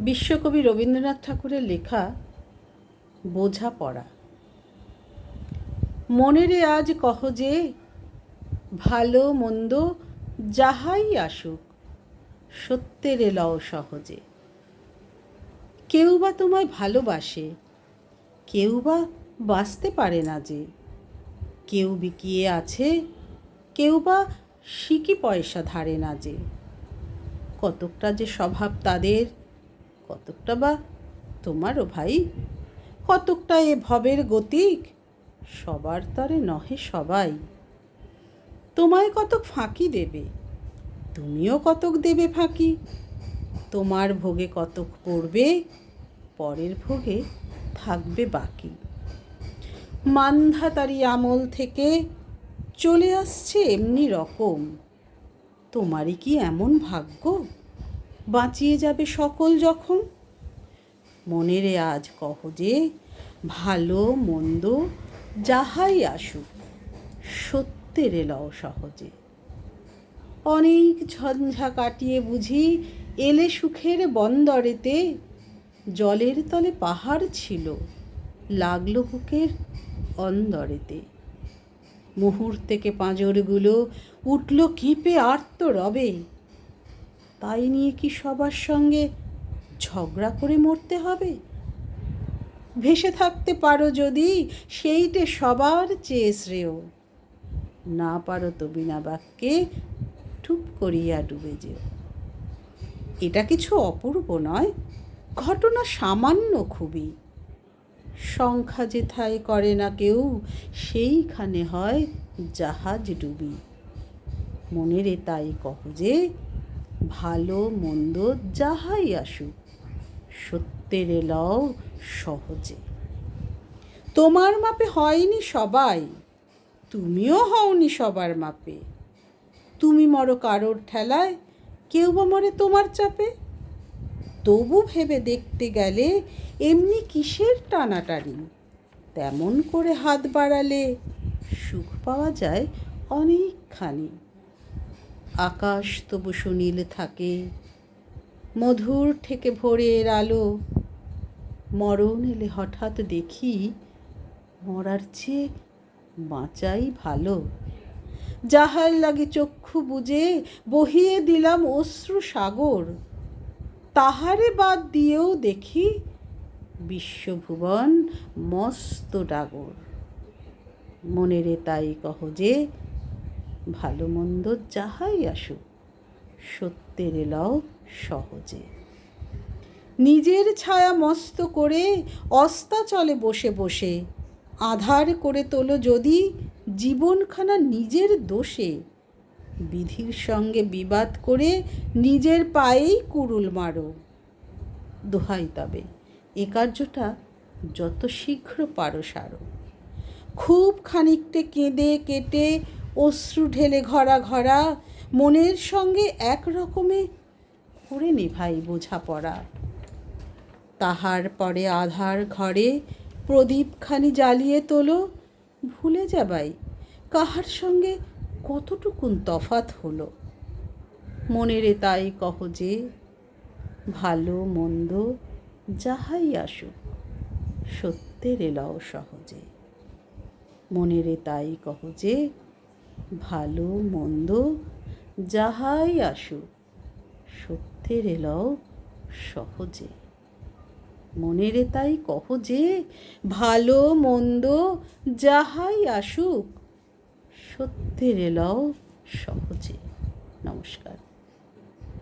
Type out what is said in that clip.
বিশ্বকবি রবীন্দ্রনাথ ঠাকুরের লেখা বোঝাপড়া। মনেরে আজ কহ যে, ভালো মন্দ যাহাই আসুক, সত্যেরে লও সহজে। কেউ বা তোমায় ভালোবাসে, কেউ বা বাঁচতে পারে না যে। কেউ বিকিয়ে আছে, কেউ বা সিকি পয়সা ধারে না যে। কতকটা যে স্বভাব তাদের, কতকটা বা তোমারও ভাই। কতকটা এ ভবের গতিক, সবার তরে নহে সবাই। তোমায় কতক ফাঁকি দেবে, তুমিও কতক দেবে ফাঁকি। তোমার ভোগে কতক পড়বে, পরের ভোগে থাকবে বাকি। মান্ধাতারি আমল থেকে চলে আসছে এমনি রকম। তোমারই কি এমন ভাগ্য, বাঁচিয়ে যাবে সকল জখম? মনেরে আজ কহ যে, ভালো মন্দ যাহাই আসুক, সত্যেরে লও সহজে। অনেক ঝঞ্ঝা কাটিয়ে বুঝি এলে সুখের বন্দরেতে। জলের তলে পাহাড় ছিল, লাগলো বুকের অন্দরেতে। মুহূর্তেকে পাঁজরগুলো উঠল কেঁপে আর্ত রবে। তাই নিয়ে কি সবার সঙ্গে ঝগড়া করে মরতে হবে? ভেসে থাকতে পারো যদি, সেইটে সবার চেয়ে শ্রেয়। না পারো তো বিনা বাক্যে টুপ করিয়া ডুবে যেও। এটা কিছু অপূর্ব নয়, ঘটনা সামান্য খুবই। সংখ্যা যেথায় করে না কেউ, সেইখানে হয় জাহাজ ডুবি। মনেরে তাই কহ যে, ভালো মন্দ যাহাই আসুক, সত্যেরে লও সহজে। তোমার মাপে হয়নি সবাই, তুমিও হওনি সবার মাপে। তুমি মরো কারোর ঠেলায়, কেউ বা মরে তোমার চাপে। তবু ভেবে দেখতে গেলে এমনি কিসের টানাটানি? তেমন করে হাত বাড়ালে সুখ পাওয়া যায় অনেকখানি। আকাশ তবু সুনীল থাকে, মধুর থেকে ভোরের আলো। মরণ এলে হঠাৎ দেখি, মরার চেয়ে বাঁচাই ভালো। যাহার লাগে চক্ষু বুজে বহিয়ে দিলাম অশ্রু সাগর, তাহারে বাদ দিয়েও দেখি বিশ্বভুবন মস্ত ডাগর। মনেরে তাই কহ যে, ভালো মন্দ যাহাই আসুক, সত্যেরে লও সহজে। নিজের ছায়া মস্ত করে অস্তাচলে বসে বসে, আঁধার করে তোলো যদি জীবনখানা নিজের দোষে। বিধির সঙ্গে বিবাদ করে নিজের পায়েই কুড়ুল মারো। দোহাই তবে এ কার্যটা যত শীঘ্র পারো সারো। খুব খানিকটে কেঁদে কেটে অশ্রু ঢেলে ঘরা ঘরা, মনের সঙ্গে এক রকমে করে নেভাই বোঝাপড়া। তাহার পরে আধার ঘরে প্রদীপখানি জ্বালিয়ে তোলো। ভুলে যাবাই কাহার সঙ্গে কতটুকুন তফাৎ হলো। মনেরে তাই কহ যে, ভালো মন্দ যাহাই আসুক, সত্যেরে লও সহজে। মনেরে তাই কহ যে, ভালো মন্দ যাহাই আসুক, সত্যেরে লও সহজে। মনেরে তাই কহ যে, ভালো মন্দ যাহাই আসুক, সত্যেরে লও সহজে। নমস্কার।